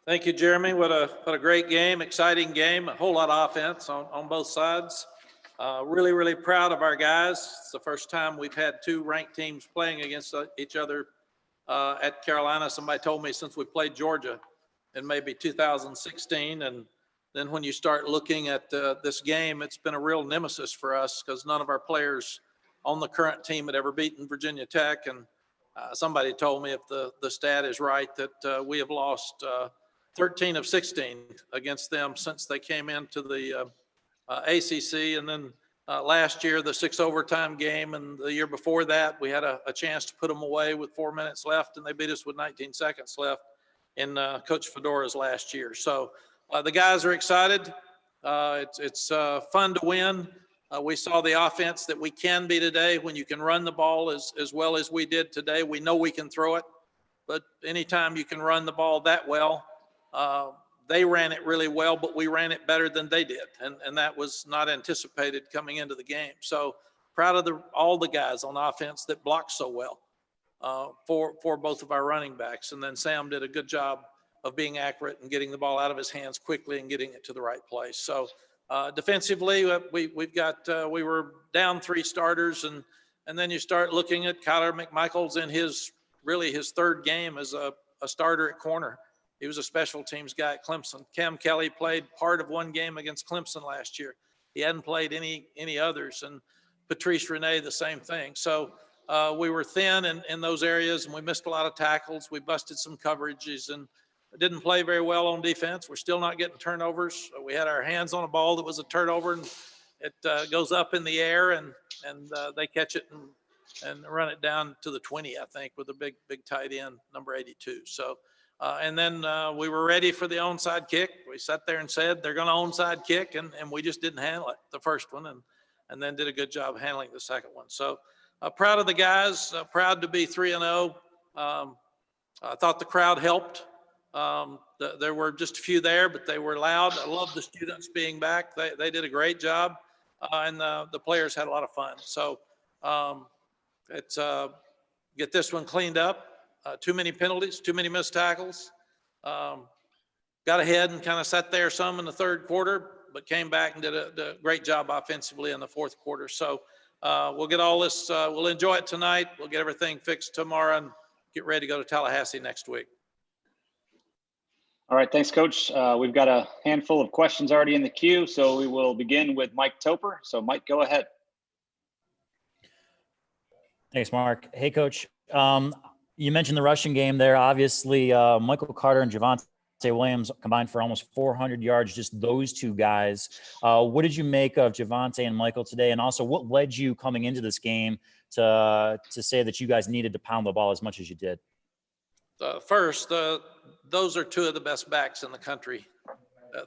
Thank you, Jeremy. What a great game, exciting game, a whole lot of offense on both sides. Really proud of our guys. It's the first time we've had two ranked teams playing against each other at Carolina. Somebody told me since we played Georgia in maybe 2016. And then when you start looking at this game, it's been a real nemesis for us because none of our players on the current team had ever beaten Virginia Tech. And somebody told me, if the stat is right, that we have lost 13 of 16 against them since they came into the ACC. And then last year, the 6 overtime game, and the year before that, we had a chance to put them away with 4 minutes left, and they beat us with 19 seconds left in Coach Fedora's last year. So the guys are excited. It's fun to win. We saw the offense that we can be today when you can run the ball as well as we did today. We know we can throw it, but anytime you can run the ball that well, they ran it really well, but we ran it better than they did. And that was not anticipated coming into the game. So proud of all the guys on offense that blocked so well for both of our running backs. And then Sam did a good job of being accurate and getting the ball out of his hands quickly and getting it to the right place. So defensively, we were down 3 starters, and then you start looking at Kyler McMichael's in his third game as a starter at corner. He was a special teams guy at Clemson. Cam Kelly played part of one game against Clemson last year. He hadn't played any others, and Patrice Renee, the same thing. So we were thin in those areas, and we missed a lot of tackles. We busted some coverages and didn't play very well on defense. We're still not getting turnovers. We had our hands on a ball that was a turnover, and it goes up in the air, and they catch it and run it down to the 20, I think, with a big tight end, number 82. So. And then we were ready for the onside kick. We sat there and said, they're going to onside kick, and we just didn't handle it, the first one, and then did a good job handling the second one. So proud of the guys, proud to be 3-0. I thought the crowd helped. There were just a few there, but they were loud. I love the students being back. They did a great job, and the players had a lot of fun. So it's get this one cleaned up. Too many penalties, too many missed tackles. Got ahead and kind of sat there some in the third quarter, but came back and did a great job offensively in the fourth quarter. So we'll get all this, we'll enjoy it tonight. We'll get everything fixed tomorrow and get ready to go to Tallahassee next week. All right, thanks, Coach. We've got a handful of questions already in the queue, so we will begin with Mike Topper. So, Mike, go ahead. Thanks, Mark. Hey, Coach. You mentioned the rushing game there. Obviously, Michael Carter and Javonte Williams combined for almost 400 yards, just those two guys. What did you make of Javonte and Michael today? And also, what led you coming into this game to say that you guys needed to pound the ball as much as you did? First, those are two of the best backs in the country.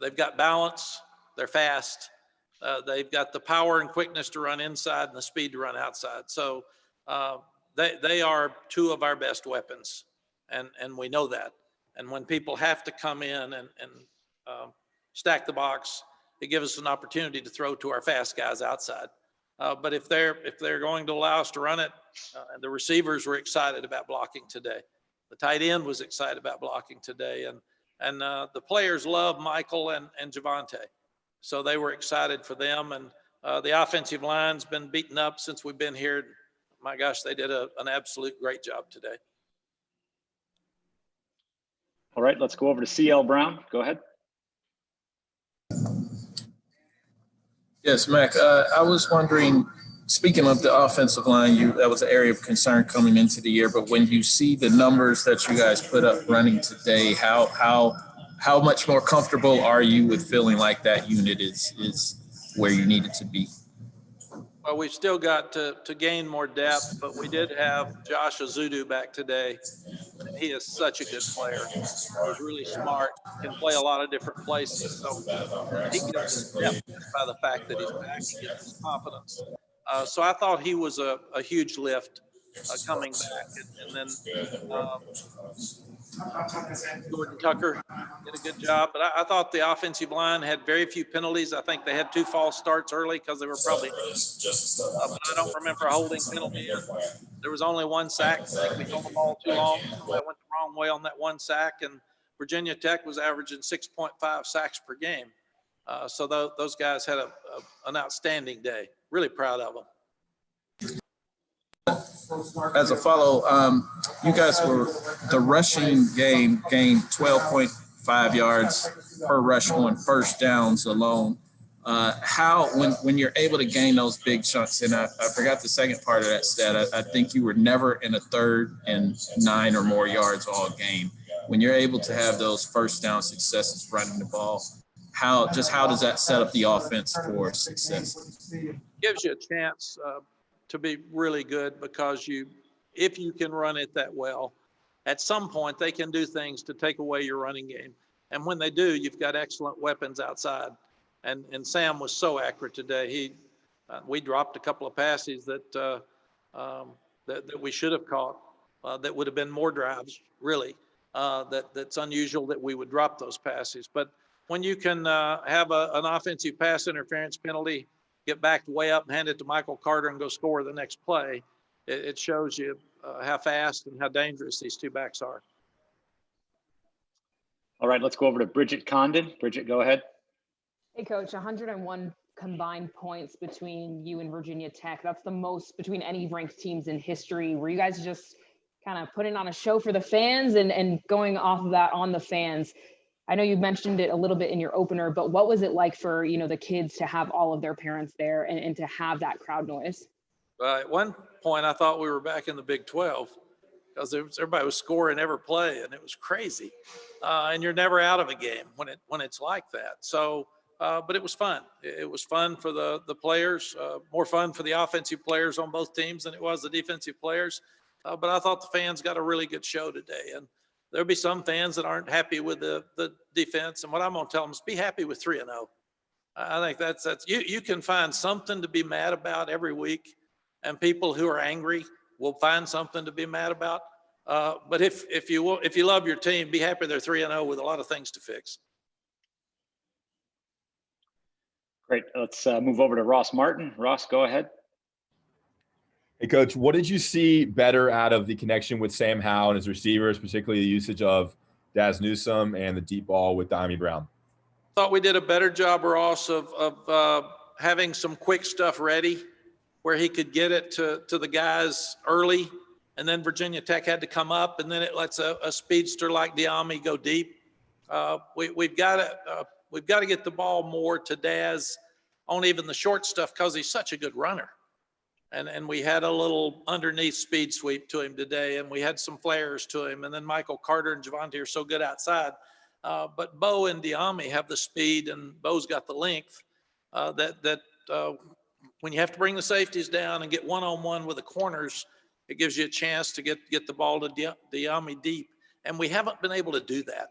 They've got balance. They're fast. They've got the power and quickness to run inside and the speed to run outside. So they are two of our best weapons, and we know that. And when people have to come in and stack the box, it gives us an opportunity to throw to our fast guys outside. But if they're going to allow us to run it, the receivers were excited about blocking today. The tight end was excited about blocking today, and the players love Michael and Javonte, so they were excited for them. And the offensive line's been beaten up since we've been here. My gosh, they did an absolute great job today. All right, let's go over to CL Brown. Go ahead. Yes, Mack, I was wondering, speaking of the offensive line, that was an area of concern coming into the year, but when you see the numbers that you guys put up running today, how much more comfortable are you with feeling like that unit is where you need it to be? Well, we've still got to gain more depth, but we did have Josh Azudu back today. He is such a good player. He's really smart, can play a lot of different places. So he gives us depth just by the fact that he's back. He gives us confidence. So I thought he was a huge lift coming back. And then Jordan Tucker did a good job. But I thought the offensive line had very few penalties. I think they had 2 false starts early because they were probably but I don't remember a holding penalty. There was only 1 sack. I think we held the ball too long. I went the wrong way on that 1 sack. Virginia Tech was averaging 6.5 sacks per game. So those guys had an outstanding day. Really proud of them. As a follow, you guys were the rushing game gained 12.5 yards per rush on first downs alone. How when you're able to gain those big chunks, and I forgot the second part of that stat. I think you were never in a 3rd and 9 or more yards all game. When you're able to have those first down successes running the ball, how does that set up the offense for success? Gives you a chance to be really good, because if you can run it that well, at some point they can do things to take away your running game. And when they do, you've got excellent weapons outside. And Sam was so accurate today. We dropped a couple of passes that we should have caught. That would have been more drives, really. That's unusual that we would drop those passes. But when you can have an offensive pass interference penalty, get backed way up and hand it to Michael Carter and go score the next play, it shows you how fast and how dangerous these two backs are. All right, let's go over to Bridget Condon. Bridget, go ahead. Hey, Coach, 101 combined points between you and Virginia Tech. That's the most between any ranked teams in history. Were you guys just kind of putting on a show for the fans and going off of that on the fans? I know you mentioned it a little bit in your opener, but what was it like for, the kids to have all of their parents there and to have that crowd noise? At one point, I thought we were back in the Big 12, because everybody was scoring every play, and it was crazy. And you're never out of a game when it's like that. So, but it was fun. It was fun for the players, more fun for the offensive players on both teams than it was the defensive players. But I thought the fans got a really good show today. And there'll be some fans that aren't happy with the defense. And what I'm going to tell them is be happy with 3-0. I think that's you can find something to be mad about every week. And people who are angry will find something to be mad about. But if you love your team, be happy they're 3-0 with a lot of things to fix. Great. Let's move over to Ross Martin. Ross, go ahead. Hey, Coach, what did you see better out of the connection with Sam Howell and his receivers, particularly the usage of Daz Newsome and the deep ball with Diami Brown? Thought we did a better job, Ross, of having some quick stuff ready where he could get it to the guys early, and then Virginia Tech had to come up, and then it lets a speedster like Diami go deep. We've got to get the ball more to Daz on even the short stuff, because he's such a good runner. And we had a little underneath speed sweep to him today, and we had some flares to him. And then Michael Carter and Javonte are so good outside. But Bo and Diami have the speed, and Bo's got the length that when you have to bring the safeties down and get one-on-one with the corners, it gives you a chance to get the ball to Diami deep. And we haven't been able to do that.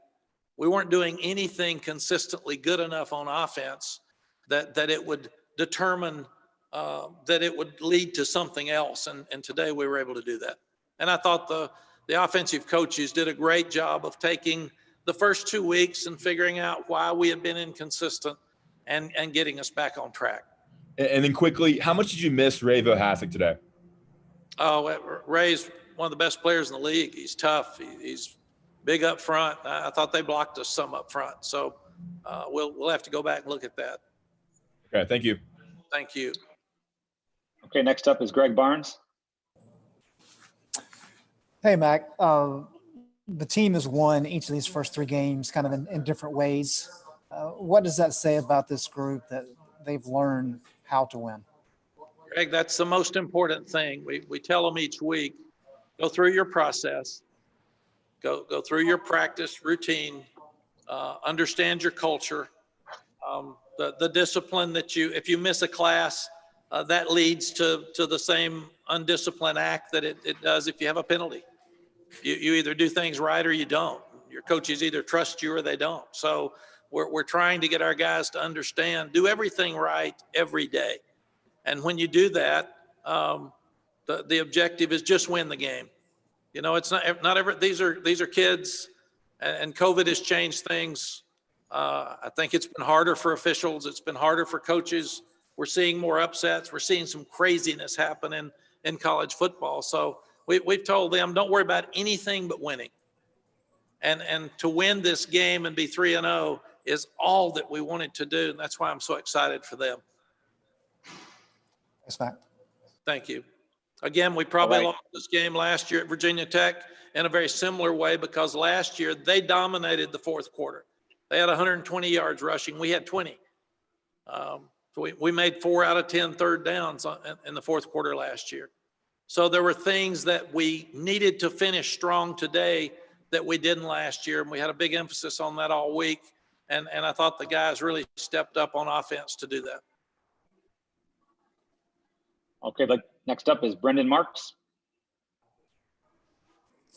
We weren't doing anything consistently good enough on offense that it would determine that it would lead to something else. And today we were able to do that. And I thought the offensive coaches did a great job of taking the first 2 weeks and figuring out why we had been inconsistent and getting us back on track. And then quickly, how much did you miss Ray Vohasek today? Oh, Ray's one of the best players in the league. He's tough. He's big up front. I thought they blocked us some up front. So we'll have to go back and look at that. Okay, thank you. Thank you. Okay, next up is Greg Barnes. Hey, Mack. The team has won each of these first 3 games kind of in different ways. What does that say about this group, that they've learned how to win? Greg, that's the most important thing. We tell them each week, go through your process, go through your practice routine, understand your culture, the discipline that if you miss a class, that leads to the same undisciplined act that it does if you have a penalty. You either do things right or you don't. Your coaches either trust you or they don't. So we're trying to get our guys to understand, do everything right every day. And when you do that, the objective is just win the game. It's not ever, these are kids, and COVID has changed things. I think it's been harder for officials. It's been harder for coaches. We're seeing more upsets. We're seeing some craziness happen in college football. So we've told them, don't worry about anything but winning. And to win this game and be 3-0 is all that we wanted to do. And that's why I'm so excited for them. Thanks, Mac. Thank you. Again, we probably All right. lost this game last year at Virginia Tech in a very similar way because last year they dominated the fourth quarter. They had 120 yards rushing. We had 20. So we made 4 out of 10 third downs in the fourth quarter last year. So there were things that we needed to finish strong today that we didn't last year. And we had a big emphasis on that all week. And I thought the guys really stepped up on offense to do that. Okay, but next up is Brendan Marks.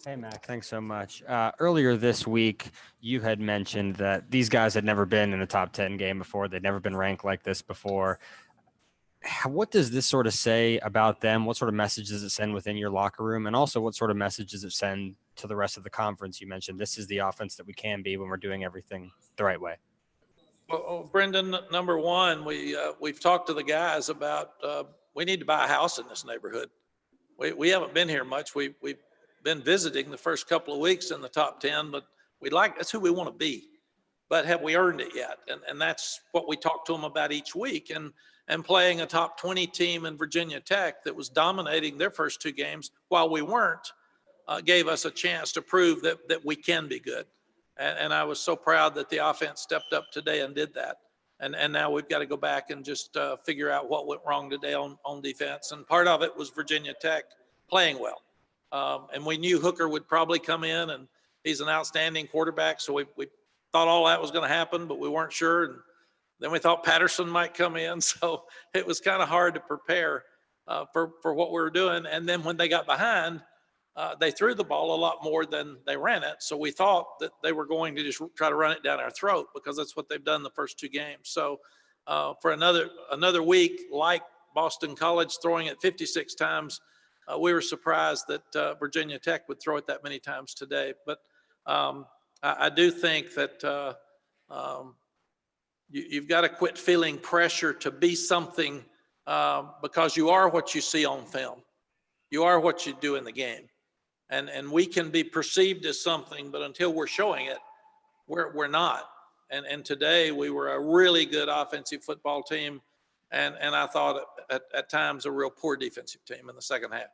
Hey, Mac, thanks so much. Earlier this week, you had mentioned that these guys had never been in a top 10 game before. They'd never been ranked like this before. What does this sort of say about them? What sort of message does it send within your locker room? And also, what sort of message does it send to the rest of the conference? You mentioned this is the offense that we can be when we're doing everything the right way. Well, Brendan, number one, we've talked to the guys about we need to buy a house in this neighborhood. We haven't been here much. We've been visiting the first couple of weeks in the top 10, but that's who we want to be. But have we earned it yet? And that's what we talk to them about each week. And playing a top 20 team in Virginia Tech that was dominating their first 2 games while we weren't, gave us a chance to prove that we can be good. And I was so proud that the offense stepped up today and did that. And now we've got to go back and just figure out what went wrong today on defense. And part of it was Virginia Tech playing well. And we knew Hooker would probably come in, and he's an outstanding quarterback. So we thought all that was going to happen, but we weren't sure. And then we thought Patterson might come in. So it was kind of hard to prepare for what we were doing. And then when they got behind, they threw the ball a lot more than they ran it. So we thought that they were going to just try to run it down our throat because that's what they've done the first 2 games. So for another week, like Boston College throwing it 56 times, we were surprised that Virginia Tech would throw it that many times today. But I do think that you've got to quit feeling pressure to be something because you are what you see on film. You are what you do in the game. And we can be perceived as something, but until we're showing it, we're not. And today we were a really good offensive football team. And I thought at times a real poor defensive team in the second half.